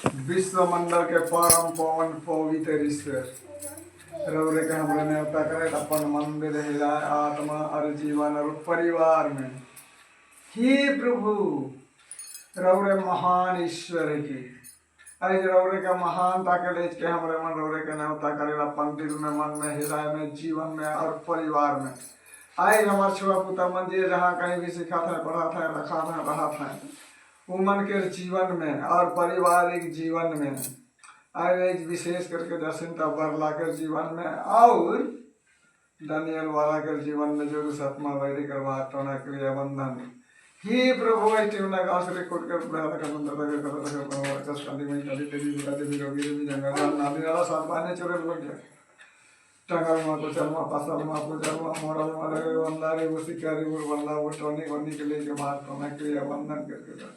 विश्व मंडल के परम पवन पवित्र ईश्वर रौरे के हमरे न्योता करे अपन मंदिर हृदय आत्मा और जीवन और परिवार में। हे प्रभु रौरे महान ईश्वर की आज रौरे के महानता के लेज के हमरे मन रौरे के न्योता करे अपन दिल में मन में हृदय में जीवन में और परिवार में। आज हमारे छुआ पुता मन जी जहाँ कहीं भी सिखा था पढ़ा था रखा था रहा था उमन के जीवन में और पारिवारिक जीवन में आज विशेष करके जसिंता बरला के जीवन में और दानियल वाला के जीवन में जो सतमा वैदिक वाटना क्रिया बंधन ही प्रभु ऐटिवना गांव से कोट कर प्रहार का मंत्र तक कर प्रभाव का स्कंदी में कली तेरी बुरा देवी रोगी देवी जंगल जान नादी वाला सात बाने चोरे लग गया टंगाल मा को चलमा पासल मा को चलमा मोरल मा रे वंदारी वो शिकारी वो वंदा वो टोनी वंदी के लिए के वाटना क्रिया बंधन करके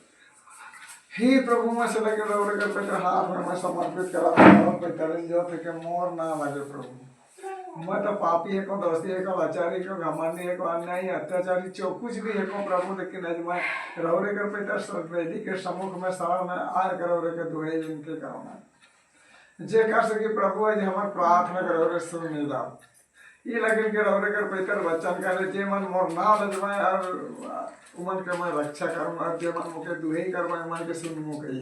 हे प्रभु मैं से लगे रौरे कर पे हाथ में मैं समर्पित करा हूं पे करें जो थे के मोर ना लगे प्रभु मैं तो पापी है को दोस्ती है को लाचारी को घमंडी है को अन्यायी अत्याचारी जो कुछ भी है को प्रभु लेकिन आज मैं रौरे कर पे वेदी के सम्मुख में शरण में आय कर रौरे के दुहे विनती करूंगा जे कर सके प्रभु आज हमार प्रार्थना कर रौरे सुन ला ये लगे के रौरे कर पेतर वचन करे जे मन मोर ना लजवाए और उमन के मैं रक्षा करूंगा जे मन मुके दुहे करवाए मन के सुन मुके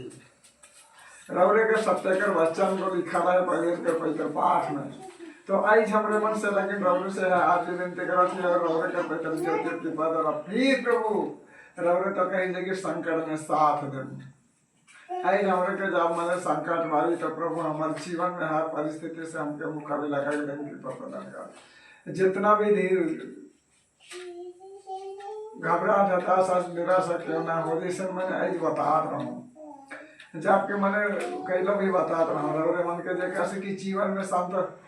रौरे के सत्य कर वचन को लिखा है पहले के पेतर पाठ में तो आज हमरे मन से लगे रौरे से आज विनती करत है और रौरे के पेतर ज्योति की पद और फिर प्रभु रौरे तो कहीं जगह संकट में साथ दे आज हमरे के जब मन संकट भारी तो प्रभु हमारे जीवन में हर परिस्थिति से हमके मुकाबला करने की कृपा प्रदान कर जितना भी धीर घबराहट हताशा निराशा क्यों ना हो जैसे मैंने आज बता रहा हूँ जब के मैंने कई लोग भी बता रहा हूँ रौरे मन के जैसे कि जीवन में संत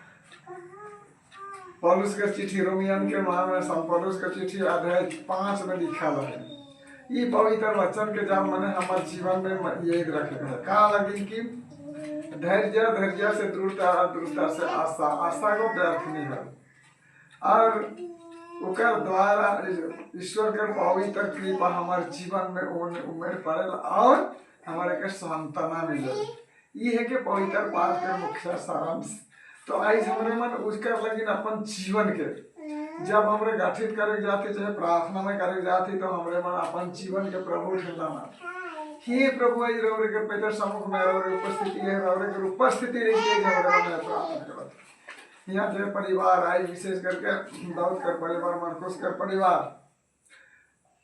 पौलुस के चिट्ठी रोमियन के माह में संत पौलुस के चिट्ठी अध्याय 5 में लिखा है ये पवित्र वचन के जब मैंने हमारे जीवन में यही रखे है कहा लगी कि धैर्य धैर्य से दृढ़ता दृढ़ता से आशा आशा को व्यर्थ नहीं है और उकर द्वारा ईश्वर के पवित्र कृपा हमारे जीवन में उमेर पड़े और हमारे के सांत्वना मिले ये है कि पवित्र पाठ के मुख्य सारांश तो आज हमारे मन उसके लेकिन अपन जीवन के जब हमरे गठित करे जाते चाहे प्रार्थना में करे जाती तो हमरे मन अपन जीवन के प्रभु ठेलाना हे प्रभु आज रौरे के पेटर सम्मुख में रौरे उपस्थिति है रौरे के उपस्थिति रही है रौरे में प्रार्थना करत यहाँ जो परिवार आई विशेष करके दाऊद कर परिवार मरकुस कर परिवार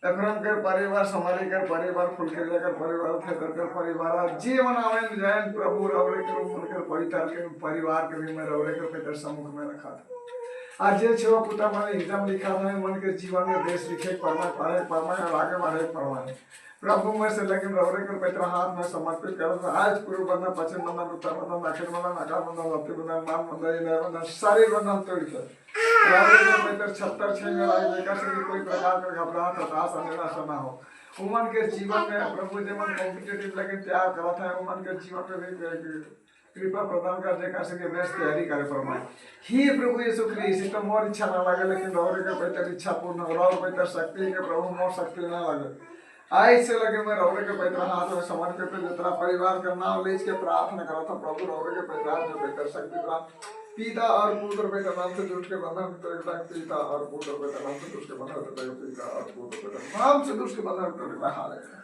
एफ्राइम कर परिवार समारी कर परिवार फुलकरिया कर परिवार थेतर कर परिवार जीवन आवन जैन प्रभु रौरे के रूप कर पवित्र के परिवार के भी मैं रौरे के पेटर सम्मुख में रखा था आज ये छो पुता मैंने एकदम लिखा था मन के जीवन में देश लिखे पढ़े और आगे बढ़े पढ़वाए प्रभु में से लेकिन रौरे के पेटर हाथ में समर्पित कर आज पूर्व बंधन पश्चिम बंधन उत्तर बंधन दक्षिण बंधन आकाश बंधन लत्ती बंधन मान बंधन इधर बंधन शरीर बंधन तोड़ के रौरे के पेटर 76 में आज लेकर से कोई प्रकार का घबराहट हताशा निराशा ना हो उमन के जीवन में प्रभु जमन कॉम्पिटिटिव लेकिन त्याग करा था उमन के जीवन में भी कृपा प्रदान कर देखा सके बेस्ट तैयारी करे परमाय ही प्रभु यीशु ख्रीस्त तो मोर इच्छा ना लगे लेकिन रौरे के पेटर इच्छा पूर्ण हो रौरे पेटर शक्ति के प्रभु मोर शक्ति ना लगे आज से लगे मैं रौरे के पेटर हाथ में समर्पित जितना परिवार का नाम ले के प्रार्थना करा था प्रभु रौरे के पेटर जो पेटर शक्ति प्राप्त पिता और पुत्र पेटर नाम से दुष्ट के बंधन तोड़ेगा पिता और पुत्र पेटर नाम से दुष्ट के बंधन तोड़ेगा पिता और पुत्र पेटर नाम से दुष्ट के बंधन तोड़ेगा हालेलुया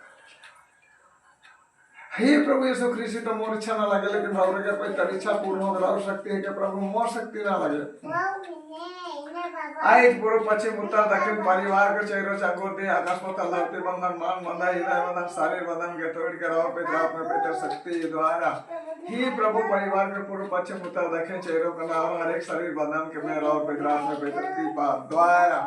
हे प्रभु यीशु ख्रीस्त तो मोर इच्छा ना लगे लेकिन रौरे के पेटर इच्छा पूर्ण हो रौरे शक्ति है कि प्रभु मोर शक्ति ना लगे आज पूर्व पश्चिम उत्तर दक्षिण परिवार के चेहरे चांगो दे आकाश पताल धरती बंधन मान बंधन हृदय बंधन शरीर बंधन के तोड़ के रहो पे रात में पेटर शक्ति द्वारा ही प्रभु परिवार के पूर्व पश्चिम उत्तर दक्षिण चेहरों का नाम हर एक शरीर बंधन के में रहो पे रात में पेटर कृपा द्वारा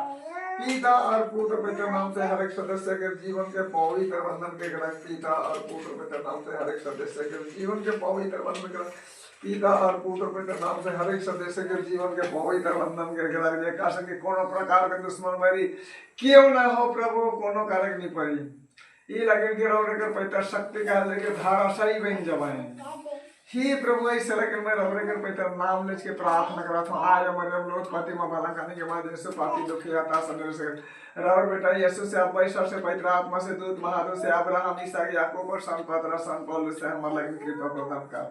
पिता और पुत्र पेटर नाम से हर एक सदस्य के जीवन के पवित्र बंधन के ग्रह पिता और पुत्र पेटर नाम से हर एक सदस्य के जीवन के पवित्र बंधन के पिता और पुत्र पेटर नाम से हर एक सदस्य के जीवन के पवित्र बंधन के ग्रह देखा सके कोनो प्रकार के दुश्मन मेरी क्यों ना हो प्रभु कोनो कारक नहीं पड़ी ये लगे कि रौरे के पेटर शक्ति का लेके धाराशायी बन जबाए ही प्रभु ऐसे लगे मैं रबरे कर पैतर नाम लेच के प्रार्थना करा था आज हमारे हम लोग पति में भला खाने के बाद यीशु पापी दुखी आता सदर से रबर बेटा यीशु से आप पैसा से पवित्र आत्मा से दूत महादूत से अब्राहम इसहाक याकूब और सन पतरा सन पौलुस से हमारे लगे कृपा प्रदान कर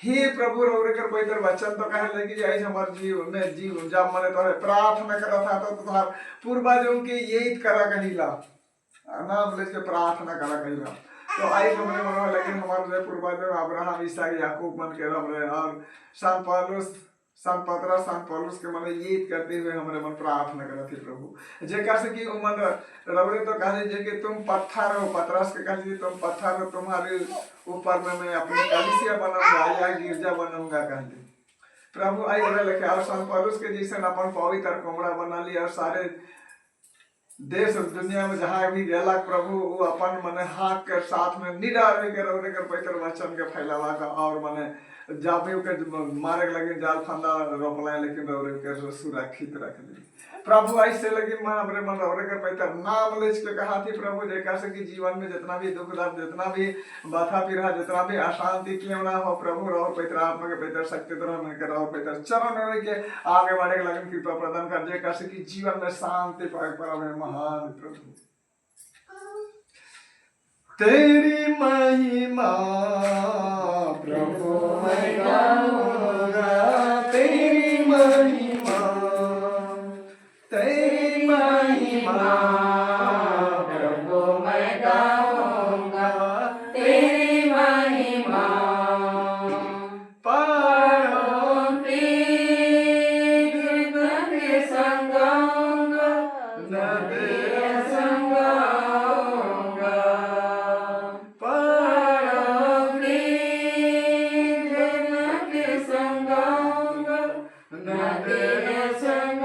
हे प्रभु रबरे कर पैतर वचन तो कहे लगी जाए हमारे जीवन में जीवन जब मैंने तो प्रार्थना करा था तो तुम्हार पूर्वजों के यही करा कहिला नाम लेच के प्रार्थना करा कहिला तो आई हमरे मन लेकिन हमारे पूर्वज अब्राहम इसहाक याकूब मन के हमरे और सन पौलुस सन पतरा सन पौलुस के मन ये करते हुए हमरे मन प्रार्थना करत थे प्रभु जे कैसे कि मन रबरे तो कहे जे कि तुम पत्थर हो पतरस के कहे तुम पत्थर हो तुम्हारे ऊपर में मैं अपनी कलीसिया बनाऊंगा या गिरजा बनाऊंगा कहते प्रभु आई रहे लेके और सन पौलुस के जैसे अपन पवित्र कोमड़ा बना लिया और सारे देश और दुनिया में जहाँ भी गेला प्रभु वो अपन मने हाथ के साथ में निडार में रौरे कर पैतर वचन के फैलावा का और मने जापे के मारे लगे जाल फंदा रोपला लेकिन रौरे के सुरक्षित रख ली प्रभु ऐसे लगे मन हमरे मन रौरे कर पैतर नाम लेच के कहा थी प्रभु जे कैसे कि जीवन में जितना भी दुख दर्द जितना भी बाधा पीड़ा जितना भी अशांति क्यों ना हो प्रभु रहो पैतर आत्मा के पैतर शक्ति तरह में कर रहो पैतर चरण के आगे बढ़े लगन कृपा प्रदान कर जे कैसे कि जीवन में शांति पाए परम महान प्रभु तेरी महिमा प्रभु मैं गाऊंगा तेरी महिमा प्रभु मैं गाऊंगा तेरी महिमा पारों की के संग गाऊंगा नदियों संग गाऊंगा पारों की के संग गाऊंगा नदियों संग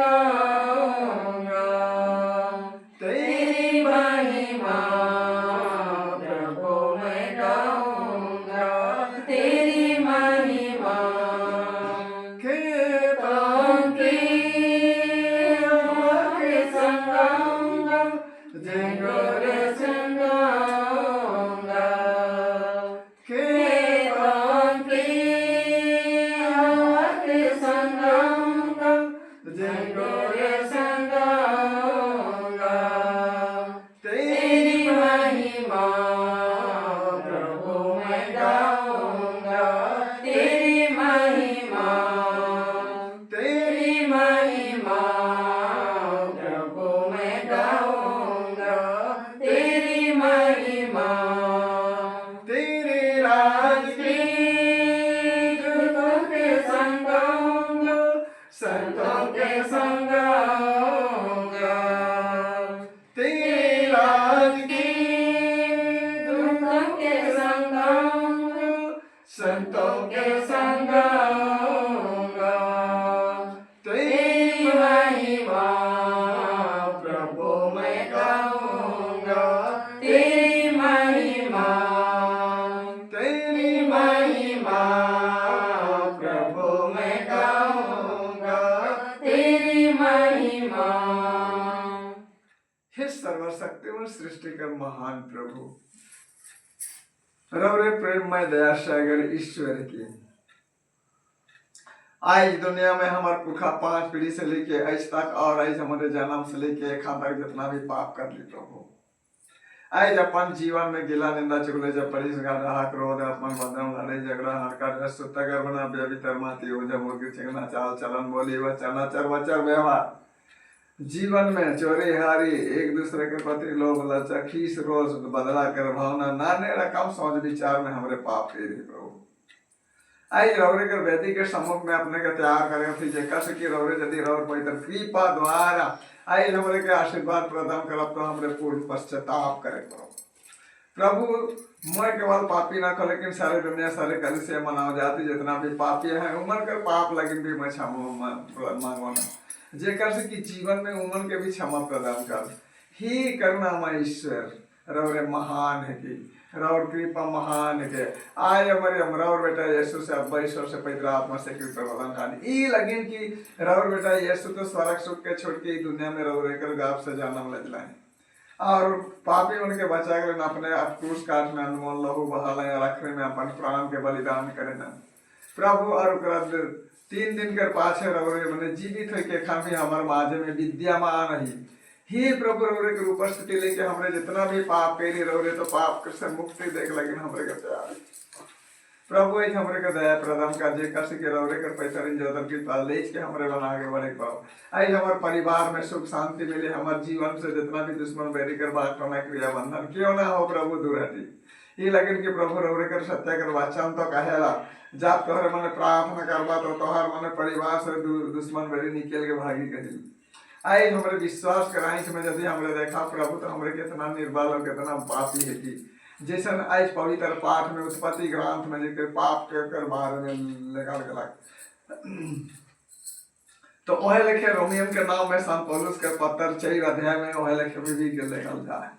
संतों के संग गाऊंगा तेरी महिमा प्रभु मैं गाऊंगा तेरी महिमा प्रभु मैं गाऊंगा तेरी महिमा। हे सर्वशक्तिमान सृष्टिकर महान प्रभु रवरे प्रेममय दया सागर ईश्वर की आज दुनिया में हमारे पुरखा 5 पीढ़ी से लेके आज तक और आज हमारे जन्म से लेके यहाँ तक जितना भी पाप कर ली प्रभु आज अपन जीवन में गिला निंदा चुगले जब परिस रहा क्रोध अपन बदन लड़ाई झगड़ा हड़का सुत्तर बना बेबितर माती हो जब मुर्गी चिंगना चाल चलन बोली वचन आचार वचर व्यवहार जीवन में चोरी हारी एक दूसरे के प्रति लोभ लज्जा खीस रोज बदला कर भावना नाने रकम सोच विचार में हमारे पाप फेरी प्रभु आई रौरे कर वैदिक के सम्मुख में अपने के तैयार करें थी जेका से कि रौरे यदि रौर पवित्र कृपा द्वारा आई हमारे के आशीर्वाद प्रदान करब तो हमारे पूर्ण पश्चाताप करे प्रभु मैं केवल पापी ना खो लेकिन सारे दुनिया सारे कल से मनाओ जाती जितना भी पापी है उम्र कर पाप लगिन भी मैं क्षमा मांगवाना जेकर से कि जीवन में उम्र के भी क्षमा प्रदान कर ही करुणामय ईश्वर रौरे महान है कि रौर कृपा महान है कि आय हमारे रौर बेटा यीशु से अब्बा ईश्वर से पवित्र आत्मा से कृपा प्रदान कर ई लगिन कि रौर बेटा यीशु तो स्वर्ग सुख के छोड़ के दुनिया में रौरे कर गाप से जन्म ले लाए और पापी उनके बचा के अपने क्रूस काट में अनमोल लहू बहा लें और आखिर में अपन प्राण के बलिदान करें प्रभु और कर 3 दिन कर पाछे रौरे मैंने जीवित हो के खामी हमारे माझे में विद्यमान ही। ही प्रभु रौरे के उपस्थिति लेके हमरे जितना भी पाप करी रौरे तो पाप से मुक्ति देख लगे हमरे के प्यार प्रभु एक हमरे के दया प्रदान का जे कर सके रौरे कर पैतरिन जोदन की पालेज के हमरे बना के बड़े पाओ आई हमारे परिवार में सुख शांति मिले हमारे जीवन से जितना भी दुश्मन बैरी कर बात करना क्रिया बंधन क्यों ना हो प्रभु दूर हटी ये लगन के प्रभु रौरे कर सत्य कर वाचन तो कहेला जब तोहरे मने प्रार्थना करबा तो तोहर मने परिवार से दुश्मन बैरी निकल के भागी कही आई हमरे विश्वास कराई में यदि हमरे देखा प्रभु तो हमरे कितना निर्बल और कितना पापी है कि जैसन आज पवित्र पाठ में उत्पत्ति ग्रंथ में जिक्र पाप के कर बारे में निकाल के तो वह लिखे रोमियम के नाम में संत पौलुस के पत्र 4 अध्याय में वह लिखे में भी लिखल जाए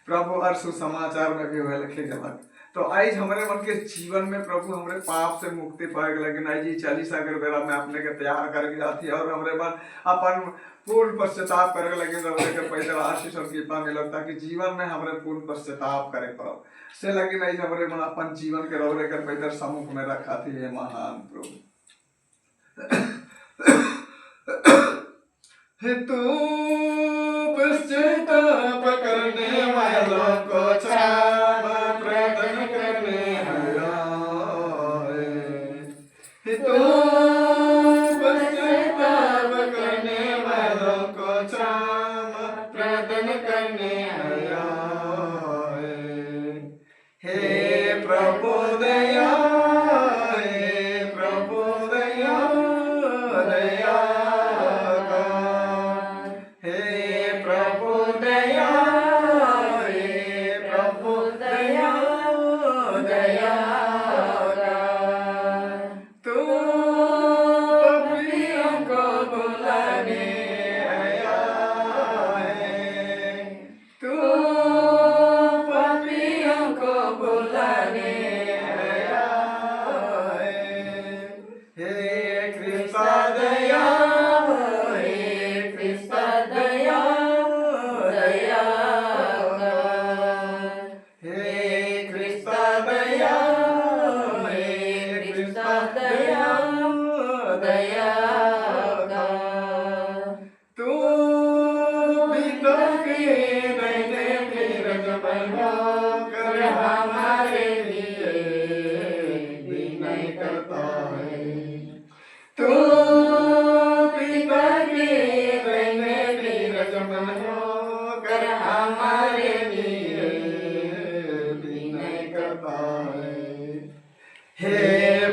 प्रभु और सुसमाचार में भी वह लिखे गलत तो आज हमारे मन के जीवन में प्रभु हमारे पाप से मुक्ति पाए लेकिन आज जी 40 अगर बेरा में अपने के तैयार करके जाती है और हमारे मन अपन पूर्ण पश्चाताप करे लगे रौरे के पैदल आशीष और कृपा मिलक ताकि जीवन में हमारे पूर्ण पश्चाताप करे पड़ो से लगे नहीं हमारे मन अपन जीवन के रौरे के पैदल सम्मुख में रखा थी ये महान प्रभु तू पश्चाताप करने वालों को क्षमा प्रदान करने आया है तू पश्चाताप करने वालों को क्षमा प्रदान करने आया है प्रभु दया हे प्रभु दया दया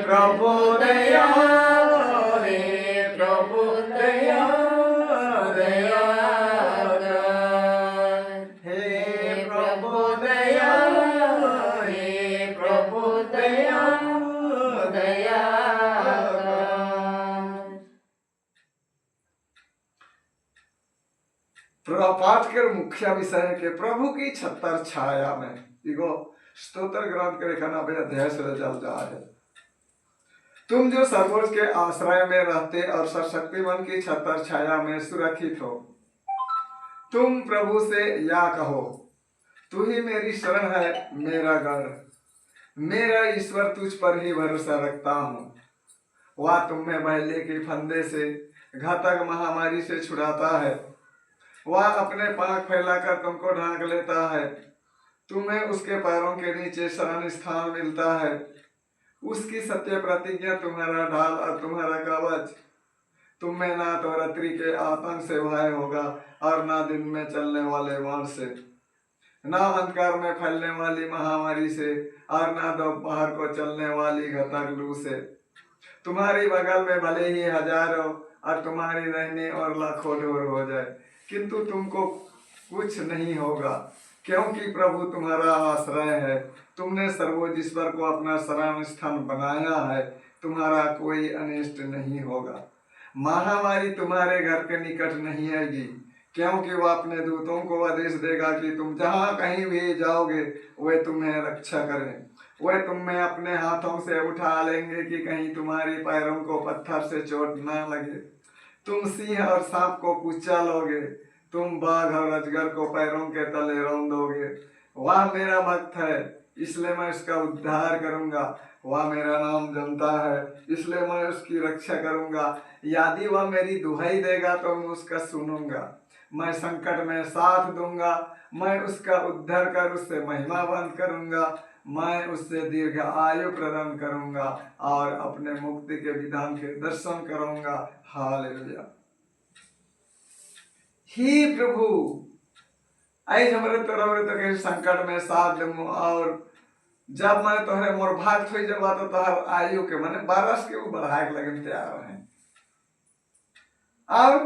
प्रभु दया हे प्रभु दया दया हे प्रभु दया हे प्रभु दया दया पाठ के मुख्य विषय है कि प्रभु की छतर छाया में देखो स्तोत्र ग्रंथ के लिखना अध्याय से चल रहा है तुम जो सर्वोच्च के आश्रय में रहते और सर्वशक्तिमान की छतर छाया में सुरक्षित हो तुम प्रभु से या कहो तू ही मेरी शरण है मेरा गढ़ मेरा ईश्वर तुझ पर ही भरोसा रखता हूँ वह तुम्हें बहले के फंदे से घातक महामारी से छुड़ाता है वह अपने पांख फैलाकर तुमको ढांक लेता है तुम्हें उसके पैरों के नीचे शरण स्थान मिलता है उसकी सत्य प्रतिज्ञा तुम्हारा ढाल और तुम्हारा कवच तुम्हें ना तो रात्रि के आतंक से भय होगा और ना दिन में चलने वाले बाण से ना अंधकार में फैलने वाली महामारी से और ना दोपहर को चलने वाली घातक लू से तुम्हारी बगल में भले ही हजारों और तुम्हारी रहने और लाखों ढोर हो जाए किंतु तुमको कुछ नहीं होगा क्योंकि प्रभु तुम्हारा आश्रय है तुमने सर्वोच्च ईश्वर को अपना शरण स्थान बनाया है तुम्हारा कोई अनिष्ट नहीं होगा महामारी तुम्हारे घर के निकट नहीं आएगी क्योंकि वह अपने दूतों को आदेश देगा कि तुम जहाँ कहीं भी जाओगे वे तुम्हें रक्षा करें वे तुम्हें अपने हाथों से उठा लेंगे कि कहीं तुम्हारी पैरों को पत्थर से चोट न लगे तुम सिंह और सांप को कुचल लोगे तुम बाघ और अजगर को पैरों के तले रौंदोगे वह मेरा भक्त है इसलिए मैं उसका उद्धार करूंगा। वह मेरा नाम जानता है, इसलिए मैं उसकी रक्षा करूंगा। यदि वह मेरी दुहाई देगा तो मैं उसका सुनूंगा। मैं संकट में साथ दूंगा, मैं उसका उद्धार कर उससे महिमावंत करूंगा। मैं उससे दीर्घ आयु प्रदान करूंगा और अपने मुक्ति के विधान के दर्शन करूंगा। हालेलुया। ही प्रभु, आई हमरे तोरे तो कहीं संकट में साथ दूं, और जब मैं तोहरे मोर भाग थोई जब तो तोहर आयु के माने बरस के वो बढ़ाए के लगे तैयार है, और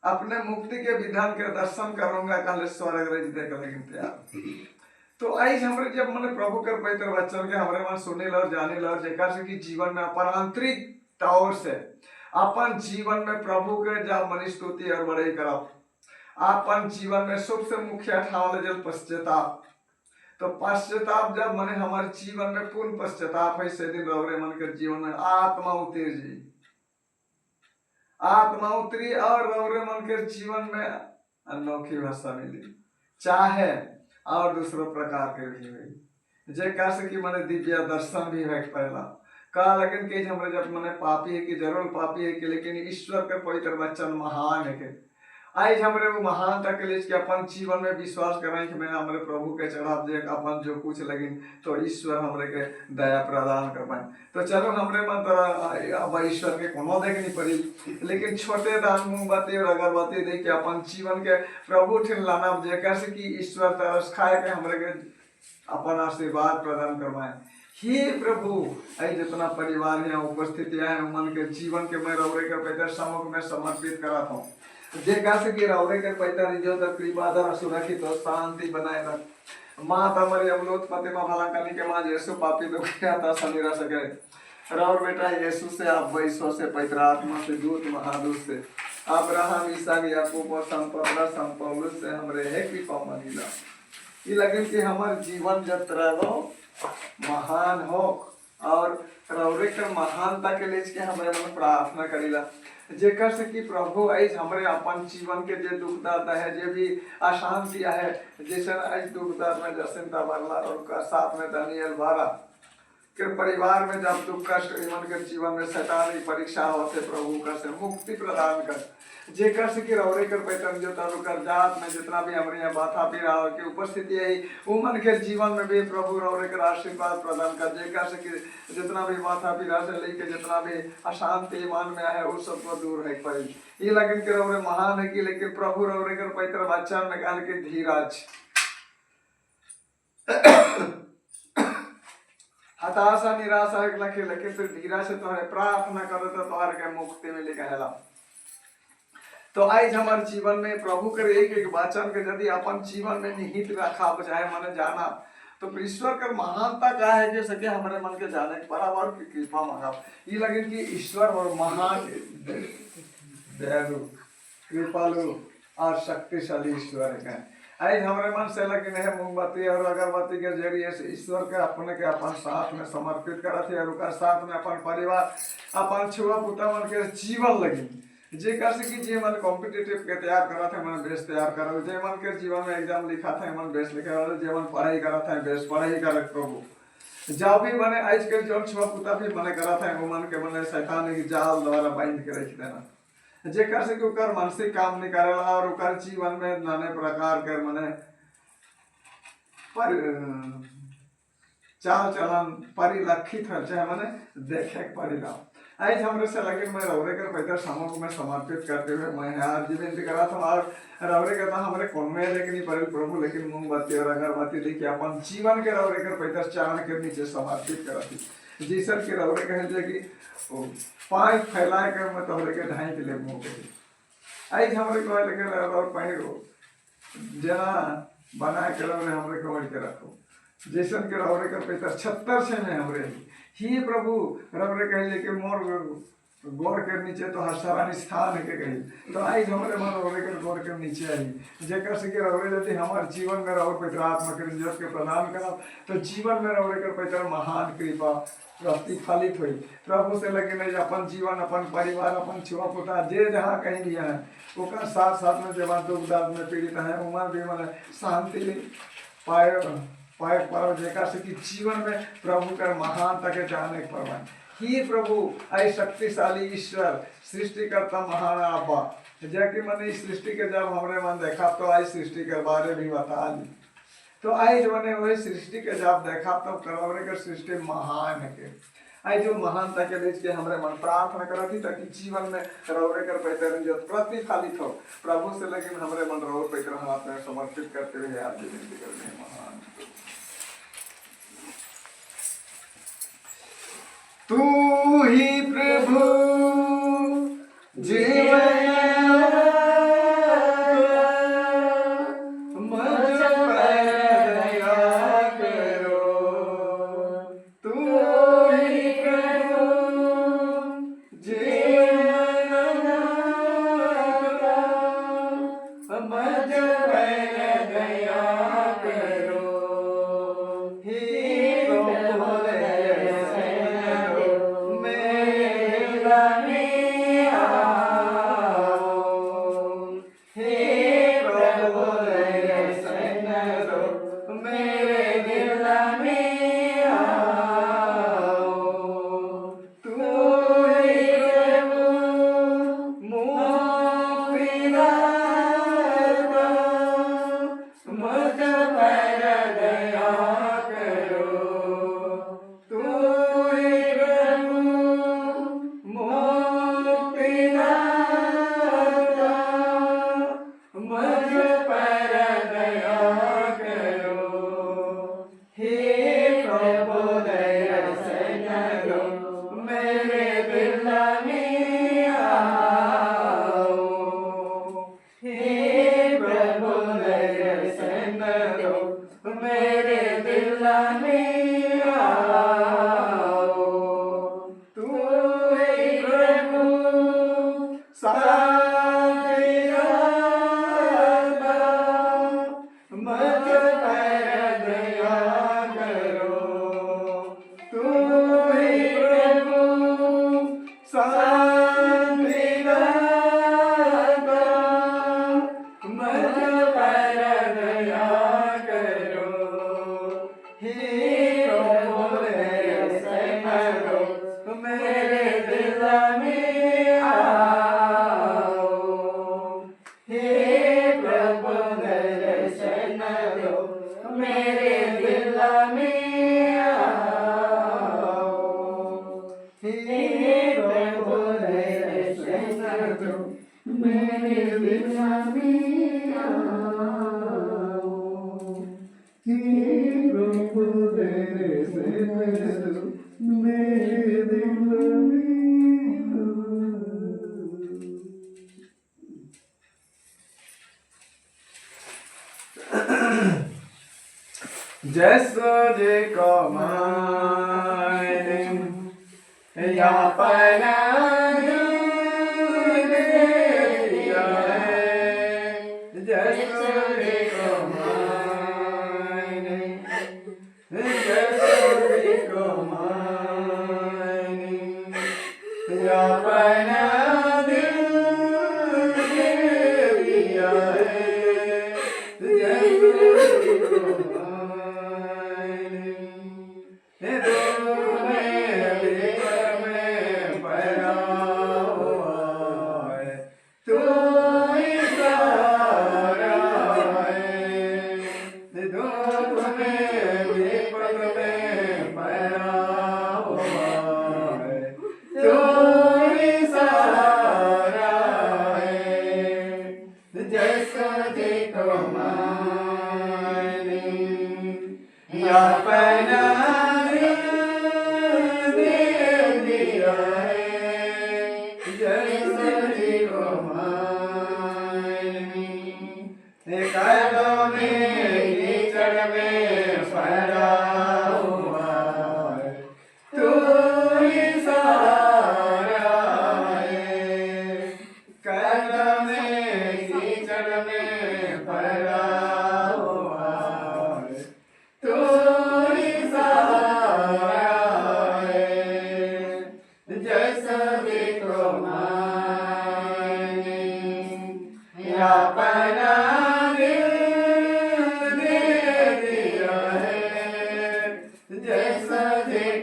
अपने मुक्ति के विधान के दर्शन करूंगा। कल स्वर्ग रज देख लगे तैयार। तो आई हमरे जब मैंने प्रभु के पवित्र वचन के हमरे मन सुने और जाने और जेकर से कि जीवन में अपन आंतरिक तौर से अपन जीवन में प्रभु के जब मन स्तुति और बड़ाई करब, अपन जीवन में सबसे मुख्य ठाव ले जल पश्चाताप। तो पश्चाताप जब मने हमारे जीवन में पूर्ण पश्चाताप है, से दिन रवरे मन के जीवन में आत्मा उतर जी, आत्मा उतरी और रवरे मन के जीवन में अनोखी भाषा मिली, चाहे और दूसरों प्रकार के भी हुई। जे कैसे कि मैंने दिव्य दर्शन भी है पहला का लगन के हमरे जब मैंने पापी है कि जरूर पापी है कि, लेकिन ईश्वर के पवित्र वचन महान है के आज हमरे वो महान तक ले कि अपन जीवन में विश्वास करें कि मैं हमारे प्रभु के चढ़ाव दे अपन जो कुछ लगिन तो ईश्वर हमरे के दया प्रदान कर पाए। तो चलो हमरे मन तो अब ईश्वर के कोनो देख नहीं पड़ी, लेकिन छोटे दान मोमबत्ती और अगरबत्ती दे के अपन जीवन के प्रभु ठिन लाना जेकर से कि ईश्वर तरस खाए के हमरे के अपन आशीर्वाद प्रदान करवाए। हे प्रभु, आई जितना परिवार यहाँ उपस्थित है मन के जीवन के मैं रौरे के पैदर समूह में समर्पित कराता हूँ। जेका से कि रौरे के पैदर जो तो कृपाधार सुरक्षित और शांति बनाए रख। माता हमारी अवलोत्पत्ति में भला करने के मां यीशु पापी दुखी आता समीरा सके रौर बेटा यीशु से आप वैश्व से पवित्र आत्मा से दूत महादूत से अब्राहम इसहाक याकूब और संपौलुस से हमरे है कृपा मांगिला। ये लगे कि हमारे जीवन यात्रा महान हो और रौरे के महानता के लिए के हमारे मन प्रार्थना करेला जेकर से कि प्रभु आज हमारे अपन जीवन के जे दुख दर्द है, जे भी अशांति है, जैसे आज दुख दर्द में जसिंता बरला और का साथ में दानियल बारा के परिवार में जब दुख कष्ट मन के जीवन में शैतान की परीक्षा होते प्रभु का से मुक्ति प्रदान कर जेकर से कि रौरे कर पैतन जो तारु कर जात में जितना भी हमारे यहाँ बाथा पीड़ा की उपस्थिति है उमन के जीवन में भी प्रभु रौरे कर आशीर्वाद प्रदान कर जेकर से कि जितना भी बाथा पीड़ा से लेके जितना भी अशांति मन में है उस सबको दूर है पड़ी। ये लगन के रौरे महान है कि लेकिन प्रभु रौरे कर पैतर वचन में कहल के धीरज हताशा निराशा लखे लेकिन फिर धीरा से तुम्हारे प्रार्थना करो तो तुम्हारे के मुक्ति मिले कहला। तो आज हमारे जीवन में प्रभु कर एक एक वचन के यदि अपन जीवन में निहित रखा चाहे मन जाना तो ईश्वर कर महानता क्या है कि सके हमारे मन के जाने के बराबर की कृपा मांगा। ये लगे कि ईश्वर और महान दयालु कृपालु और शक्तिशाली ईश्वर है। आज हमारे मन से लगे है मोमबत्ती और अगरबत्ती के जरिए से ईश्वर के अपने के अपन साथ में समर्पित करते और उनका साथ में अपन परिवार अपन छुआ पुता मन के जीवन लगी जे कर से कि जे मन कॉम्पिटिटिव के तैयार करा थे मन बेस तैयार करो, जे मन के जीवन में एग्जाम लिखा था मन बेस लिखा और जे मन पढ़ाई करा था बेस पढ़ाई कर प्रभु जब भी मैंने आज के जो छुआ पुता भी मने करा था वो मन के मने शैतान की जाल द्वारा बांध के रख देना जेकर से कि उकर मानसिक काम नहीं करेला और उकर जीवन में नाने प्रकार के मने पर चाल चलन परिलक्षित है चाहे मने देखे परिणाम। आज हमरे से लगे मैं रौरे कर पैदर समूह में समर्पित करते हुए मैं यार जीवन करा था और रौरे का था हमारे कौन में लेकिन नहीं पड़े प्रभु लेकिन मोमबत्ती और अगरबत्ती देखिए अपन जीवन के रौरे कर पैदर चरण के नीचे समर्पित कराती जीसर के रौरे कहे कि पाँच फैलाए कर मैं तोहरे के ढाई के लिए मुँह के आज हमरे को लगे और पहिरो जना बना के रौरे हमरे को के रखो जैसन के रौरे कर पैदर 76 से में हमरे ही प्रभु रौरे कहे कि मोर गोर के नीचे तो हर्षारानी स्थान है के कही तो आज हमारे मन रौरे के गोर के नीचे आई जेकर से कि रौरे यदि हमारे जीवन में रौर पैदर आत्मा के इज्जत के प्रदान करा तो जीवन में रौरे कर पैदर महान कृपा प्रतिफलित हुई प्रभु से लगे नहीं अपन जीवन अपन परिवार अपन छुआ पुता जे जहाँ कहीं भी है ओकर साथ साथ में जब दुख दर्द में पीड़ित है उमर भी मन शांति पाए पर्व जेका से कि जीवन में प्रभु का महानता के जाने परवन ही प्रभु आई शक्तिशाली ईश्वर सृष्टिकर्ता महान आपा जैसे मैंने इस सृष्टि के जब हमने मन देखा तो आई सृष्टि के बारे भी बता दी तो आई जो मैंने वही सृष्टि के जब देखा तो करवरे के सृष्टि महान के आई जो महानता के बीच के हमरे मन प्रार्थना करा थी ताकि जीवन में रौरे कर पैतर जो प्रतिफलित हो प्रभु से लेकिन हमरे मन रौर पैतर हम हाथ में समर्पित करते हुए आज विनती करते हैं महान तू ही प्रभु जीवन जैसो जे को माने या पना जैसो जे को माने जैसो जे को माने या पना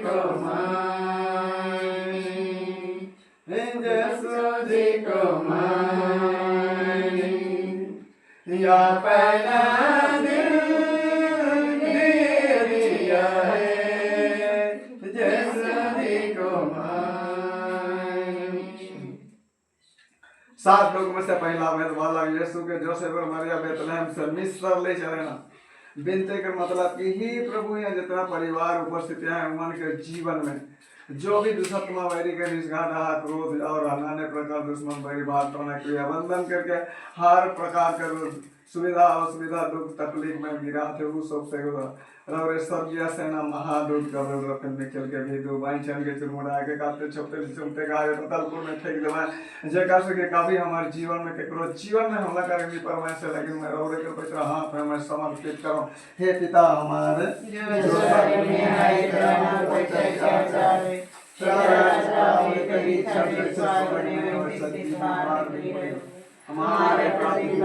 को मानी, यीशु जी को मानी, अपना दिल दे दिया है, यीशु जी को मानी। 7 लोग में से पहला भेद बालक यीशु के जोसेफ और मरिया बेतलहम से मिस्र ले चले ना। बिनते का मतलब कि ही प्रभु यहाँ जितना परिवार उपस्थित है उमन के जीवन में जो भी दुष्टमा वैरी के निष्ठा क्रोध और अन्य प्रकार दुश्मन वैरी भावना क्रिया बंधन करके हर प्रकार के सुविधा असुविधा दुख तकलीफ में गिरा थे वो सब से रवरे स्वर्गीय सेना महादूत का फिर निकल के भी दो बाई चल के चुरमुड़ा के काटते छोटे चुमते गाय पतलपुर में फेंक देवा जे कर सके काफी हमारे जीवन में केकरो जीवन में हमला करेंगे पर मैं से लेकिन मैं रवरे के पवित्र हाथ में मैं समर्पित करूं। हे पिता हमारे जो स्वर्ग में है तेरा नाम पवित्र जाए, तेरा राज्य आए, तेरी इच्छा स्वर्ग में वैसे हमारे प्रतिदिन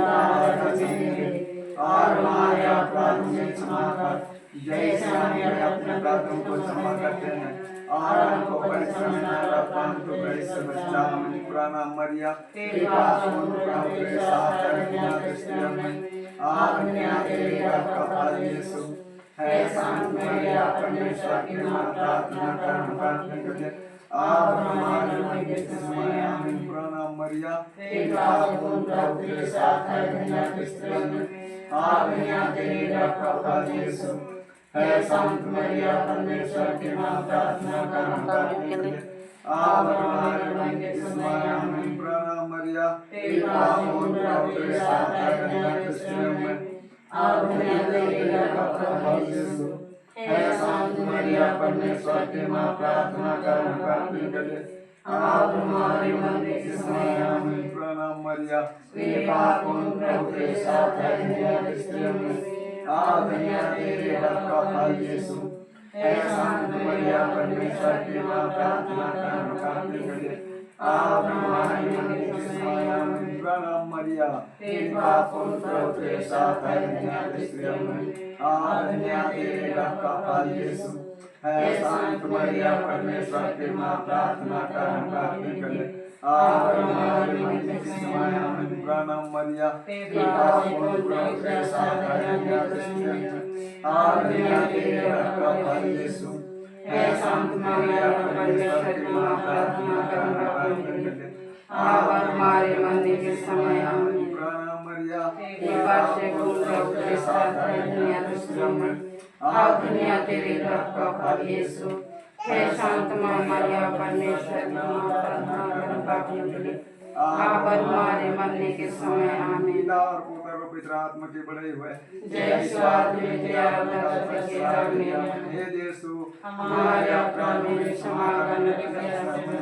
और हमारे अपराध में क्षमा कर जैसे हम अपने अपराधों को क्षमा करते हैं और हमको परीक्षा में न डाल परंतु बुराई से बचा। हमें पुराना मरिया तेरे पास तेरे साथ दुनिया के स्त्रियों में दुनिया तेरे रब का फल यीशु है। शांत मरिया परमेश्वर की मां प्रार्थना कर हम के लिए आप हमारे मन के समय आमीन। पुराना मरिया तेरे पास तेरे साथ है दुनिया के स्त्रियों में दुनिया तेरे रब का फल यीशु है। शांत मरिया परमेश्वर की मां प्रार्थना कर हम के लिए आप हमारे मन के समय आमीन। पुराना मरिया तेरे पास तेरे साथ है दुनिया के स्त्रियों में दुनिया तेरे रब का फल यीशु है। शांत मरिया परमेश्वर की मां प्रार्थना कर हम के लिए आप हमारे मन के समय आमीन। पुराना मरिया तेरे पास तेरे साथ है दुनिया के स्त्रियों में दुनिया तेरे रब का फल यीशु है। शांत मरिया परमेश्वर की मां प्रार्थना कर हम के लिए आप हमारे मन के समय आमीन। पुराना मरिया तेरे पास तेरे साथ है दुनिया के स्त्रियों में दुनिया तेरे रब का फल यीशु है। शांत मरिया परमेश्वर की मां प्रार्थना कर हम के लिए आप हमारे मन के समय आमीन। पुराना मरिया तेरे पास तेरे साथ है दुनिया के स्त्रियों में दुनिया तेरे रब का फल यीशु है। शांत मरिया परमेश्वर की मां प्रार्थना कर हम के लिए आप हमारे मन के समय आमीन। पुराना मरिया तेरे पास तेरे साथ है दुनिया के स्त्रियों में दुनिया तेरे रब का फल यीशु है। शांत मरिया परमेश्वर की मां प्रार्थना कर हम के लिए आप हमारे मरने के समय आमीन। पिता और पुत्र और पवित्र आत्मा की बड़ाई हुए जय स्वाद में जय हे यीशु हमारे अपराधों में क्षमा करने के लिए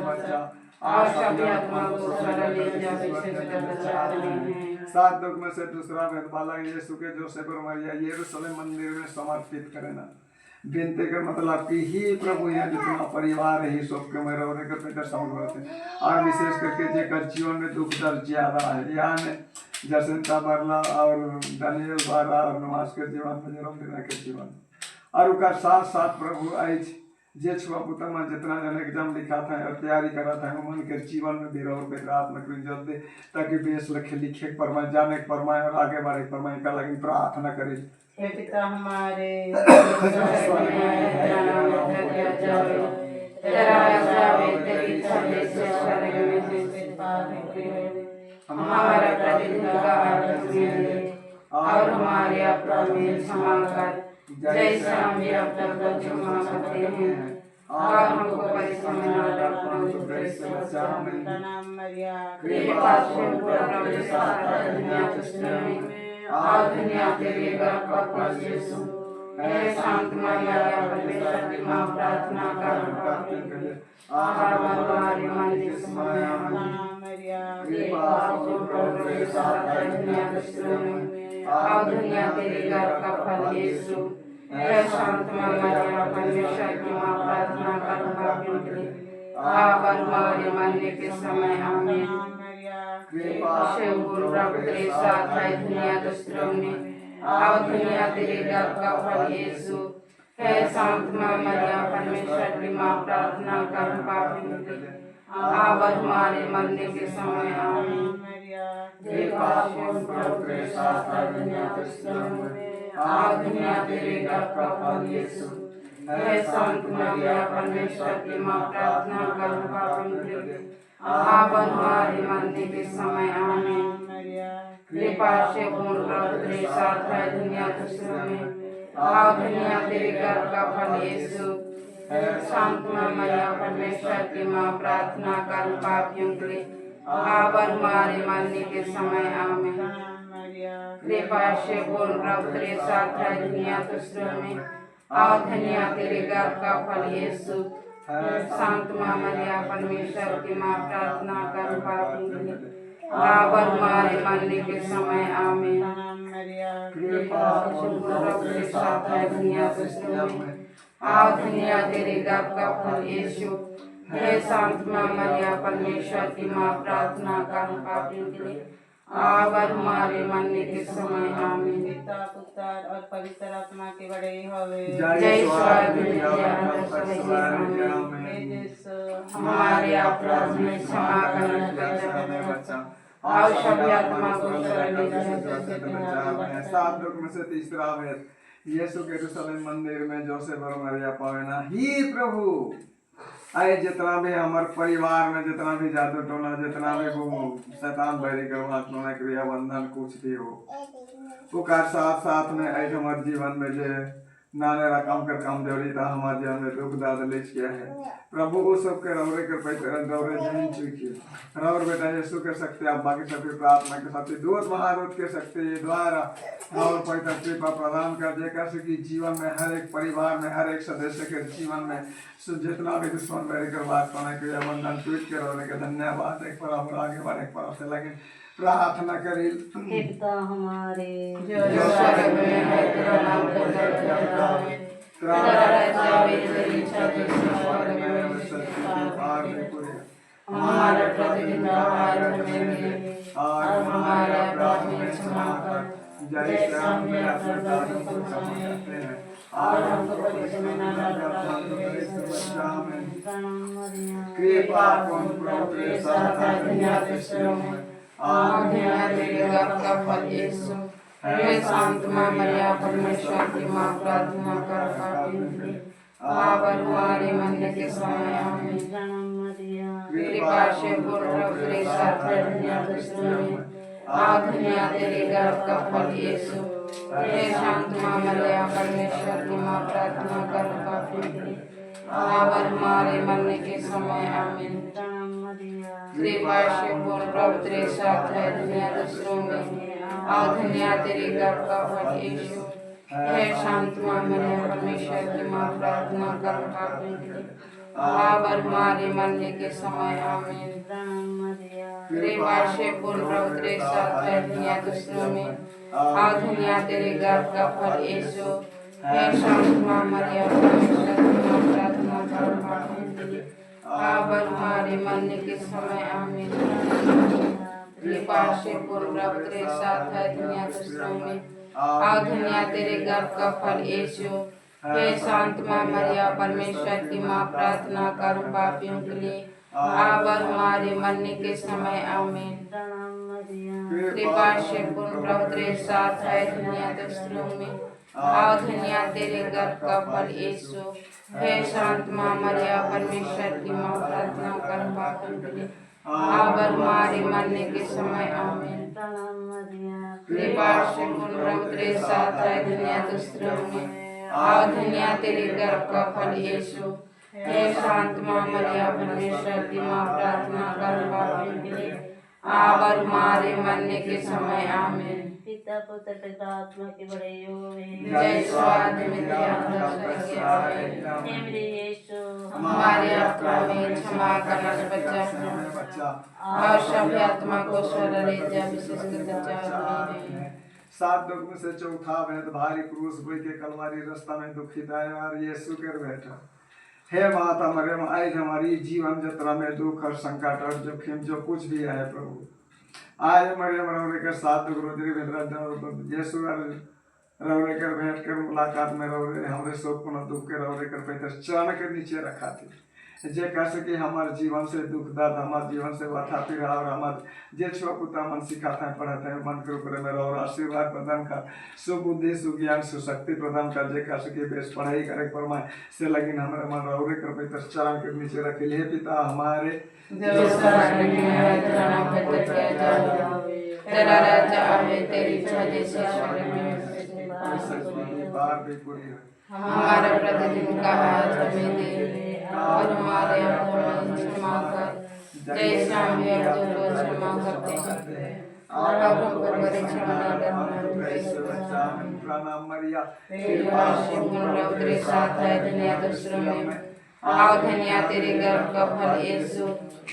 बचा और सभी आत्मा को सरल ले जाने से बचा रहे हैं। 7 दुख में से दूसरा भेद बालक यीशु के जोसेफ और मरिया यरूशलेम मंदिर में समर्पित करना। बिनते का मतलब कि ही प्रभु यहाँ जितना परिवार है ही सबके में रहने के पेटर समझ होते और विशेष करके जेकर जीवन में दुख दर्द ज्यादा है यानी जसंता बरला और दानियल बारा और नमाज के जीवन में जन्म देना के जीवन और उनका साथ साथ प्रभु आज जे छुआ पुता में जितना जन एग्जाम लिखा था और तैयारी करा था उन के जीवन में भी रहो आत्मक रिजल्ट दे ताकि बेस लिखे लिखे परमाय जाने परमाय और आगे बढ़े परमाय का लगी प्रार्थना करे। हे पिता हमारे हमारा प्रतिदिन का और हमारे अपराध में क्षमा कर जैसे हम भी अपराध को क्षमा करते हैं और हमको परीक्षा में न डाल परंतु बुराई से बचा। प्रणाम मरिया कृपा से पूर्ण साथ दुनिया के स्त्रियों में दुनिया तेरे रब का फल यीशु है। शांत मरिया परमेश्वर की मां प्रार्थना कर हम के लिए आप हमारे मन के समय आमीन। मरिया कृपा से पूर्ण साथ दुनिया के स्त्रियों में दुनिया तेरे रब का फल यीशु है। शांत मरिया परमेश्वर की मां प्रार्थना कर हम के लिए आप हमारे मन के समय आमीन। कृपा से पूर्ण तेरे साथ है दुनिया के स्त्रियों में दुनिया तेरे रब का फल यीशु हे शांत माँ मरिया परमेश्वर की माँ प्रार्थना कर पापियों के लिए अब और हमारे मरने के समय आमीन। कृपा पूर्ण प्रभु तेरे साथ है, दुनिया के स्त्रियों में आप दुनिया तेरे गर्भ का फल यीशु। हे संत मरिया परमेश्वर की माँ प्रार्थना कर पापियों के लिए अब और हमारे मरने के समय आमीन। कृपा से पूर्ण प्रभु तेरे साथ है, दुनिया के स्त्रियों में आप दुनिया तेरे गर्भ का फल यीशु। शांत माँ मरिया परमेश्वर की माँ प्रार्थना कर पापियों के लिए अब और हमारे मरने के समय आमीन। कृपा से पूर्ण प्रभु तेरे साथ है, दुनिया के स्त्रियों में और दुनिया तेरे गर्भ का फल यीशु। शांत माँ मरिया परमेश्वर की माँ प्रार्थना कर पापियों के लिए अब और हमारे मरने के समय आमीन। कृपा से पूर्ण प्रभु तेरे साथ है, दुनिया के स्त्रियों में और दुनिया तेरे गर्भ का फल यीशु। हे शांत माँ मरिया परमेश्वर की माँ प्रार्थना कर पापियों के लिए अब और हमारे मरने के समय आमीन। पिता पुत्र और पवित्र आत्मा के बड़े होवे। जय स्वर्ग में हमारे अपराध में क्षमा करना और सभी आत्मा को सात दुख में से तीसरा भेद यीशु के यरूशलेम मंदिर में जोसेफ और मरिया पावेना ही प्रभु आए जितना भी हमारे परिवार में जितना भी जादू टोना जितना भी वो शैतान बैरी कर्म क्रिया बंधन कुछ भी हो वो का साथ साथ में ऐसे हमारे जीवन में जो नाने रकम कर काम जोड़ी था हमारे जीवन में दुख दाद ले किया है प्रभु वो सब के रौरे के पैसे दौरे जमीन चुकी रौर बेटा यीशु के शक्ति आप बाकी सभी प्रार्थना के शक्ति दूत महादूत के शक्ति द्वारा और पैसा कृपा प्रदान कर दे कर कि जीवन में हर एक परिवार में हर एक सदस्य के जीवन में जितना भी दुश्मन बैरी कर बात करने के लिए बंधन टूट के रोने के धन्यवाद एक पर आगे बढ़े एक पर से लगे प्रार्थना करी पिता हमारे जो स्वर्ग में है तेरा नाम पूजा हमारा प्रतिदिन का आहार हमें दे और हमारे अपराध में क्षमा कर जैसे हम भी अपने अपराधियों को क्षमा करते हैं और हमको परीक्षा में न डालना कृपा पूर्ण प्रभु तेरे साथ है, दुनिया के स्त्रियों में और दुनिया तेरे गर्भ का फल यीशु। हे शांत माँ मरिया परमेश्वर की माँ प्रार्थना कर पापियों के लिए अब और हमारे मरने के समय आमीन। कृपा से पूर्ण प्रभु तेरे साथ है, दुनिया के स्त्रियों में और दुनिया तेरे गर्भ का फल यीशु। हे शांत माँ मरिया परमेश्वर की माँ प्रार्थना कर पापियों के लिए अब और हमारे मरने के समय आमीन। कृपा से पूर्ण प्रभु तेरे साथ है, दुनिया के स्त्रियों में और दुनिया तेरे गर्भ का फल यीशु। हे शांत माँ मरिया परमेश्वर की माँ प्रार्थना कर पापियों के लिए अब और हमारे मरने के समय आमीन। कृपा से पूर्ण प्रभु तेरे साथ है, दुनिया के स्त्रियों में और दुनिया तेरे गर्भ का फल यीशु। हे शांत माँ मरिया परमेश्वर की माँ प्रार्थना कर पापियों के लिए अब और हमारे मरने के समय आमीन। कृपा से पूर्ण प्रभु तेरे साथ है, दुनिया के स्त्रियों में और दुनिया तेरे गर्भ का फल यीशु। हे शांत माँ मरिया परमेश्वर की माँ प्रार्थना कर पापियों के लिए अब और हमारे मरने के समय आमीन। कृपा से पूर्ण प्रभु तेरे साथ है, दुनिया के स्त्रियों में और दुनिया तेरे गर्भ का फल यीशु। हे शांत माँ मरिया परमेश्वर की माँ प्रार्थना कर पापियों के लिए अब और हमारे मरने के समय आमीन। कृपा से पूर्ण प्रभु तेरे साथ है, दुनिया के स्त्रियों में और दुनिया तेरे गर्भ का फल यीशु। हे शांत माँ मरिया परमेश्वर की माँ प्रार्थना कर पापियों के लिए अब और हमारे मरने के समय आमीन। पिता पुत्र पिता आत्मा के बड़े होवे। जय स्वाद में हे मेरे यीशु हमारे अपराध में क्षमा करना बच्चा और सभी आत्मा को स्वर्ग ले जा विशेष कर सात दुख में से चौथा भेद भारी क्रूस बोई के कलवारी रास्ता में दुखित आए और यीशु कर बैठा। हे माता मरियम आज हमारी जीवन यात्रा में दुख और संकट और जोखिम जो कुछ भी है प्रभु आज मरियम के साथ दुख रोजरी भेद यीशु रौरे कर भेंट कर मुलाकात में रौरे हमरे शोक पुनः दुख के रौरे कर पैतर चरण के नीचे रखा थी जे कह सके हमारे जीवन से दुख दर्द हमारे जीवन से व्यथा पीड़ा और हमारे जे छुआ पुता मन सिखाता है पढ़ाता है मन के ऊपर में और आशीर्वाद प्रदान कर सुबुद्धि सुज्ञान सुशक्ति प्रदान कर जे कह सके बेस पढ़ाई करे परमाय से लगिन हमारे मन रौरे कर पैतर चरण के नीचे रखे हे पिता हमारे जो स्वर्ग में है तेरा नाम पवित्र किया जाए तेरा राज्य आवे तेरी इच्छा जैसे स्वर्ग में बार भी पूरी हो हमारा प्रतिदिन का आज हमें दे और हमारे अपराध क्षमा कर जैसे हम भी अपनों को क्षमा करते हैं और हमको परीक्षा में न डालना प्रणाम मरिया तेरे साथ है दुनिया दूसरों में आओ धन्य तेरे गर्भ का फल यीशु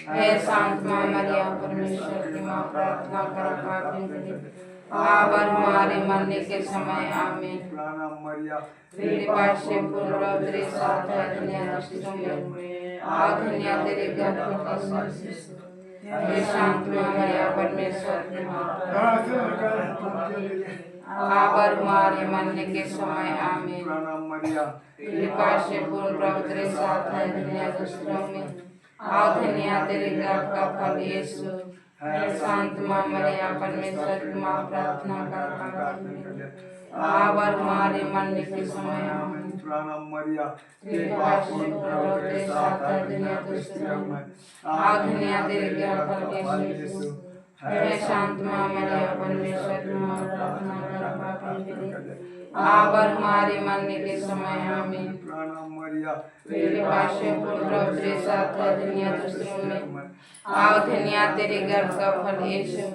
हे शांत मां मरिया परमेश्वर की मां प्रार्थना करो पापियों के लिए अब और हमारे मरने के समय आमीन प्रणाम मरिया कृपा से पूर्ण तेरे साथ है दुनिया दूसरों में आओ धन्य तेरे गर्भ का फल यीशु हे शांत मां मरिया परमेश्वर की मां अब और हमारे मरने के समय आमीन प्रणाम मरिया कृपा से पूर्ण प्रभु तेरे साथ है दुनिया दूसरों में आओ धन्य तेरे गर्भ का फल यीशु हे शांत मां मरिया परमेश्वर की मां प्रार्थना कर अब और हमारे मरने के समय आमीन प्रणाम मरिया कृपा से पूर्ण तेरे साथ है दुनिया दूसरों में आओ धन्य तेरे गर्भ का फल यीशु हे शांत मां मरिया परमेश्वर की मां प्रार्थना कर पापियों के लिए अब और हमारे मरने के समय आमीन प्रणाम मरिया कृपा से पूर्ण प्रभु तेरे साथ है दुनिया दूसरों में आओ धन्य तेरे गर्भ का फल यीशु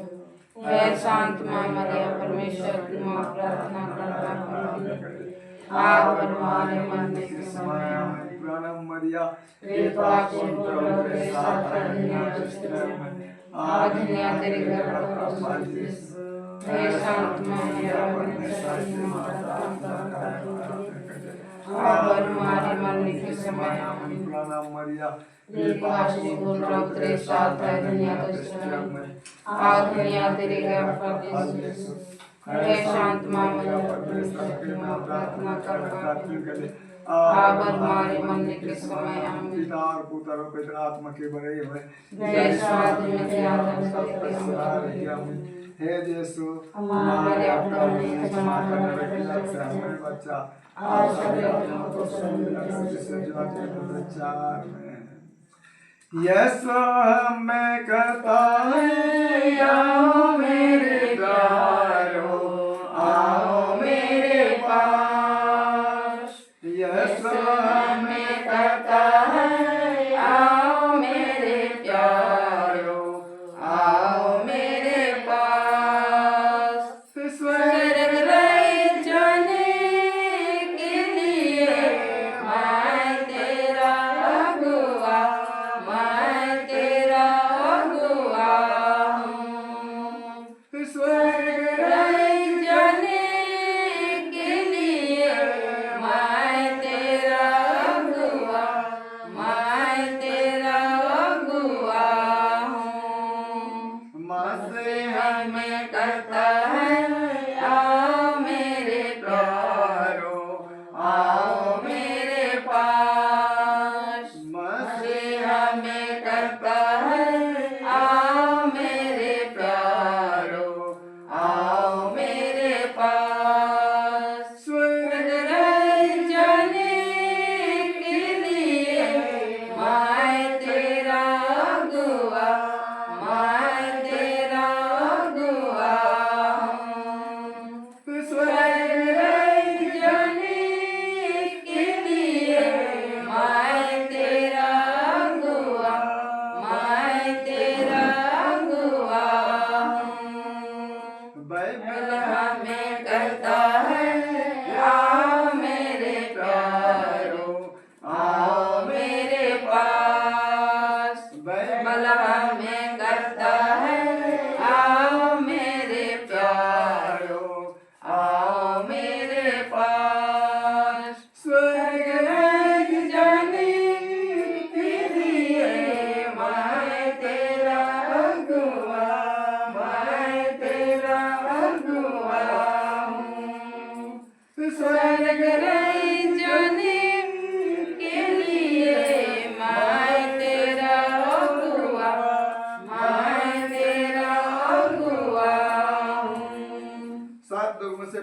हे शांत मां मरिया परमेश्वर की मां प्रार्थना कर पापियों के लिए अब और हमारे मरने के समय आमीन प्रणाम मरिया कृपा से पूर्ण प्रभु तेरे साथ है दुनिया दूसरों में आओ धन्य तेरे गर्भ का फल यीशु हे शांत मां मरिया परमेश्वर की मां प्रार्थना कर पापियों के लिए अब और हमारे मरने के समय आमीन प्रणाम मरिया कृपा से पूर्ण प्रभु तेरे साथ है दुनिया दूसरों में आओ धन्य तेरे गर्भ का फल यीशु हे शांत मां मरिया परमेश्वर की मां प्रार्थना कर पापियों के लिए अब और हमारे मरने के समय आमीन पिता और पुत्र और पवित्र आत्मा के बड़े हुए जैसे आदि में थे आदम सबके हे यीशु हमारे अपराधों को क्षमा करना हमारे बच्चा और सभी अपनों को चार में यीशु हमें कहता है आओ मेरे प्यारो आओ मेरे पास यीशु हमें कहता है आओ मेरे प्यारो आओ मेरे पास स्वर्ग ले जाने के लिए मैं तेरा अगुआ हूँ स्वर्ग ले जाने के लिए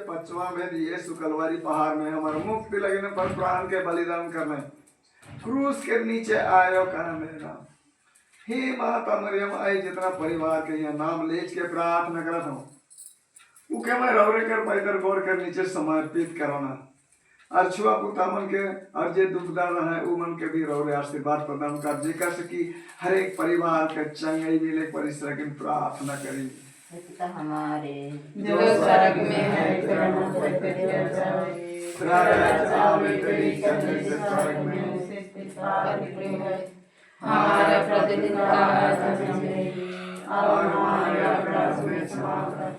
5वां भेद यीशु कलवारी पहाड़ में हमारा मुक्ति लगने पर प्राण के बलिदान करने क्रूस के नीचे आयो कहा मेरा हे माता मरियम आई जितना परिवार के यहाँ नाम लेच के प्रार्थना करता हूँ वो के मैं रौरे कर पैदर गौर कर नीचे समर्पित कराना और छुआ पुता मन के और जे दुखदार है वो मन के भी रौरे आशीर्वाद प्रदान कर जे कर सकी हर एक परिवार के चंगाई मिले परिसर की प्रार्थना करी पिता हमारे जो स्वर्ग में है तेरा नाम पूज्य जाए तेरा राज्य आवे तेरी इच्छा जैसे स्वर्ग में हमारा प्रतिदिन का आहार हमें दे और हमारे अपराध में क्षमा कर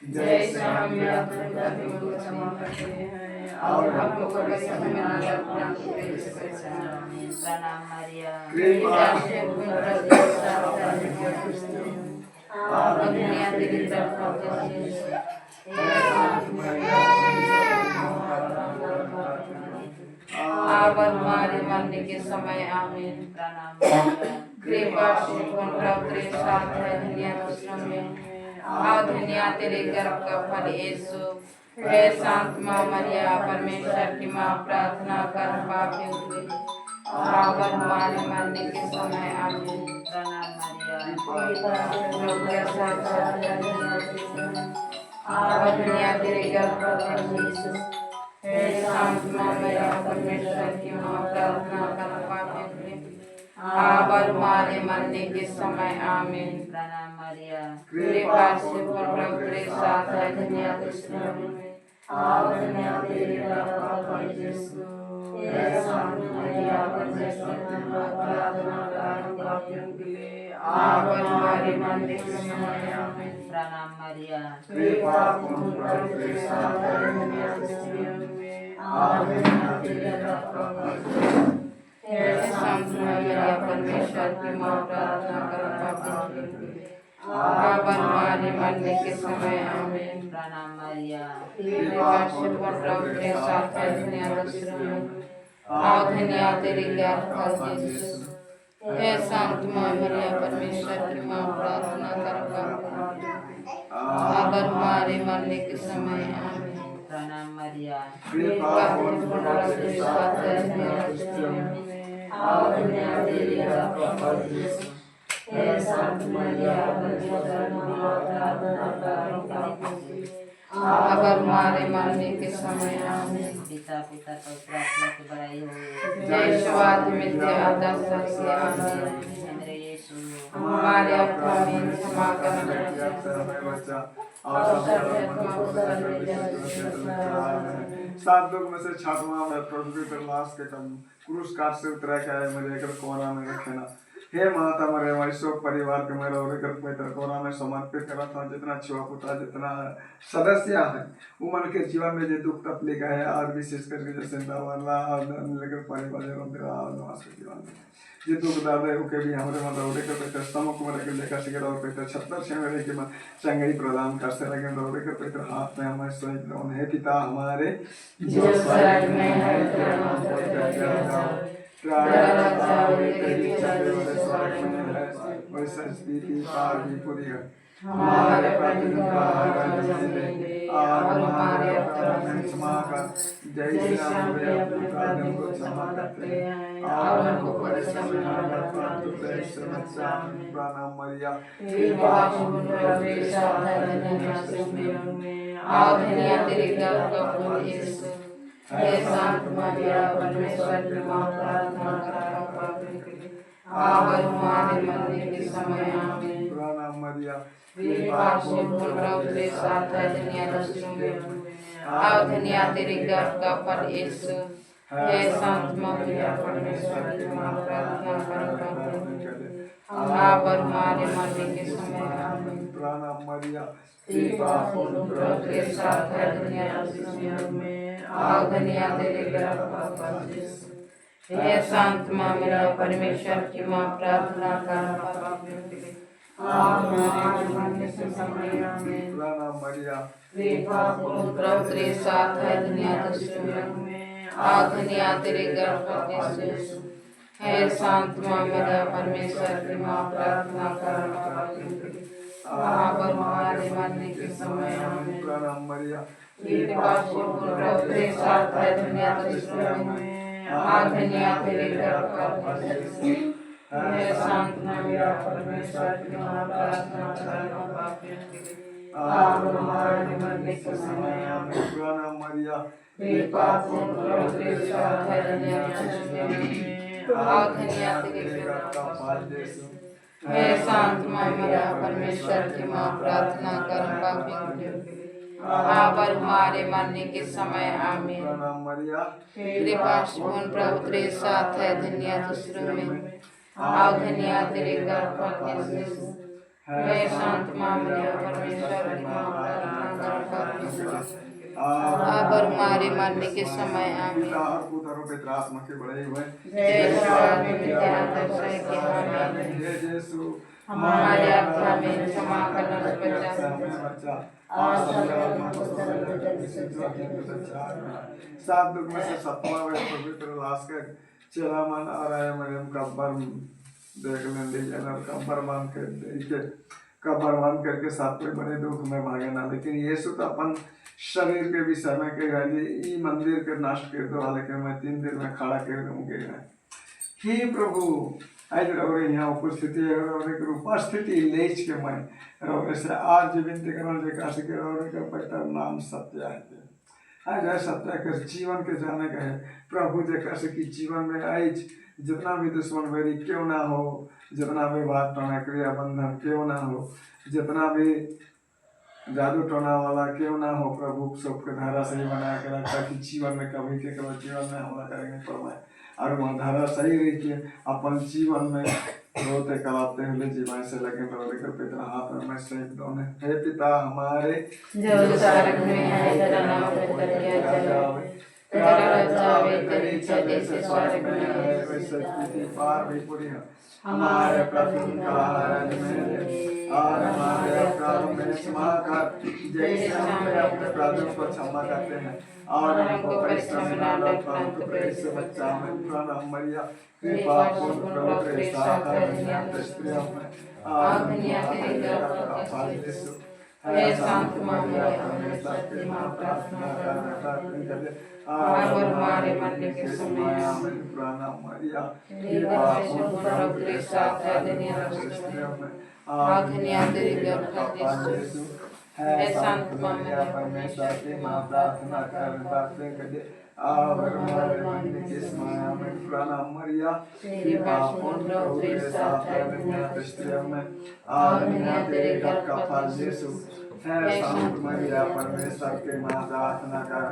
जैसे हम भी अपने अपराधियों को क्षमा करते हैं और हमको कभी में न डालना प्रणाम मरिया कृपा से और दुनिया तेरी तरफ आप हमारे मरने के समय आमीन प्रणाम कृपा से पुत्र साथ है दुनिया में और दुनिया तेरे गर्भ का फल यीशु हे शांत माँ मरिया परमेश्वर की माँ प्रार्थना कर पापी हुए और हमारे मरने के समय आमीन प्रणाम मरिया और दुनिया तेरे गर्भ का फल यीशु हे शांत माँ मरिया परमेश्वर की माँ प्रार्थना कर पापी हुए और हमारे मरने के समय आमीन प्रणाम मरिया कृपा से प्रभु साथ है दुनिया में और दुनिया तेरे गर्भ का फल यीशु हे शांत मरिया परमेश्वर की माँ प्रार्थना कर पापियों के लिए और हमारे मरने के समय आमीन प्रणाम मरिया कृपा से प्रभु साथ है दुनिया में और दुनिया तेरे गर्भ का फल हे शांत मरिया परमेश्वर की माँ प्रार्थना कर पापियों के लिए और हमारे मरने के समय आमीन प्रणाम मरिया कृपा से प्रभु के साथ है दुनिया में और दुनिया तेरे गर्भ का फल यीशु हे शांत मरिया परमेश्वर की माँ प्रार्थना कर पापियों के लिए और हमारे मरने के समय आमीन प्रणाम मरिया कृपा से प्रभु के साथ है दुनिया में और दुनिया तेरे गर्भ का फल यीशु हे शांत मरिया परमेश्वर की माँ प्रार्थना कर पापियों के लिए अगर हमारे मरने के समय आमीन पिता पिता तो प्रार्थना की बड़ाई हो जय स्वाद मिलते आदर से आमीन मेरे यीशु हमारे अपराध क्षमा करना सात लोग में से छठवां में प्रभु के प्रलाश के कम क्रूस काट से उतरा के आए मेरे एक कोना में रखना हे माता मरे वैश्व परिवार के मेरा और एक पवित्र कोना में समर्पित करा था जितना छुआ पुता जितना सदस्य है उमन के जीवन में जो दुख तकलीफ है और विशेष करके जैसे वाला और लेकर परिवार निवास के जीवन में ये दुख दादा के भी हमारे मतलब और एक पवित्र समक में रख लेकर सिगर और पवित्र 76 से मेरे के चंगाई प्रदान कर से लगे और एक पवित्र हाथ में हमारे स्वयं उन्हें पिता हमारे जो स्वर्ग में है तेरा नाम पूज्य जाए हमारे प्रतिदिन का और हमारे अपराध में क्षमा कर जैसे हम भी अपने अपराधियों को क्षमा करते हैं और हमको परेशान न और दुनिया तेरे गर्भ का फल यीशु हे शांत मरिया परमेश्वर की माँ प्रार्थना कर पापियों के लिए और हमारे मरने के समय आमीन प्रणाम मरिया कृपा से प्रभु के साथ है दुनिया में और दुनिया तेरे गर्भ का फल यीशु हे शांत मरिया परमेश्वर की माँ प्रार्थना कर पापियों के लिए और हमारे मरने के समय आमीन प्रणाम मरिया कृपा से प्रभु के साथ है दुनिया में और दुनिया तेरे गर्भ का फल यीशु हे शांत मरिया परमेश्वर की माँ प्रार्थना कर पापियों के लिए और हमारे मरने के समय आमीन प्रणाम मरिया कृपा से प्रभु के साथ है दुनिया में और दुनिया तेरे गर्भ का फल यीशु हे शांत मरिया परमेश्वर की माँ प्रार्थना कर पापियों के लिए आप हमारे मरने के समय आमीन। प्रणाम मरिया हे पापों प्रभु तेरे साथ है दुनिया दुश्मन में धन्य तेरे गर्भ का फल है शांत मरिया परमेश्वर की मां प्रार्थना करना पापियों के लिए आप हमारे मरने के समय आमीन। प्रणाम मरिया हे पापों प्रभु तेरे साथ है दुनिया दुश्मन में धन्य तेरे गर्भ का फल है शांत मरिया परमेश्वर की मां प्रार्थना करना पापियों के लिए आप हमारे मरने के समय आमीन। प्रणाम मरिया तेरे पास पूर्ण प्रभु तेरे साथ है दुनिया दुश्मन में धन्य तेरे गर्भ का फल है शांत मरिया परमेश्वर की मां प्रार्थना करना पापियों के लिए आप हमारे मरने के समय आमीन। पिता और पुत्र और पवित्र आत्मा के बड़े हुए जय स्वामी विद्याधर के आमीन। हे यीशु हमारे आत्मा में क्षमा करना बच्चा सात दुख में से सतवां वे पवित्र लाश का चेला मन आ रहा है मरियम का बर्म देख लें और कब्र बांध कर देखे कब्र बांध करके सातवें बड़े दुख में भागे ना। लेकिन यीशु तो अपन शरीर के विषय में कह रहा है ये मंदिर के नष्ट कर दो लेकिन मैं 3 दिन में खड़ा कर दूंगी। हे प्रभु आज रौरे यहाँ उपस्थिति है रौरे की उपस्थिति लेच के मैं रौरे से आज विनती करूँ जे काश के रौरे का पवित्र नाम सत्य है आज है सत्य के जीवन के जाने का है प्रभु जे काश की जीवन में आज जितना भी दुश्मन मेरी क्यों ना हो जितना भी बात टोना क्रिया बंधन क्यों ना हो जितना भी जादू टोना वाला क्यों ना हो प्रभु सबके धारा सही बना के रखा कि जीवन में कभी के कभी जीवन में हमला करेंगे परमाय और वह धारा सही रही कि अपन जीवन में रोते कराते हुए जीवन से लगे रोते कर पिता हाथ में सही दोनों हे पिता हमारे जो स्वर्ग में है तेरा नाम तेरा जावे तेरा जावे तेरी इच्छा जैसे स्वर्ग में है वैसे पृथ्वी पर भी पूरी है हमारे प्रतिदिन का आहार में और हमारे अपराधों में क्षमा कर जैसे हम अपने अपराधों को क्षमा करते हैं और हमको परीक्षा में न डाल परंतु प्रेत से बचा हमें प्रणाम मरिया कृपा पूर्ण प्रभु तेरे साथ है दुनिया की स्त्रियों में और दुनिया के गर्भ का फल यीशु है शांत मरिया हमेशा की मां प्रार्थना करते और हमारे मरने के समय आमीन। प्रणाम मरिया कृपा पूर्ण प्रभु तेरे साथ है दुनिया की स्त्रियों में और दुनिया के गर्भ का फल यीशु है शांत मरिया परमेश्वर की मां प्रार्थना करते और हमारे मरने के समय आमीन। प्रणाम मरिया कृपा पूर्ण प्रभु तेरे साथ है दुनिया की स्त्रियों में और दुनिया के गर्भ का फल यीशु है शांत मरिया परमेश्वर की मां प्रार्थना कर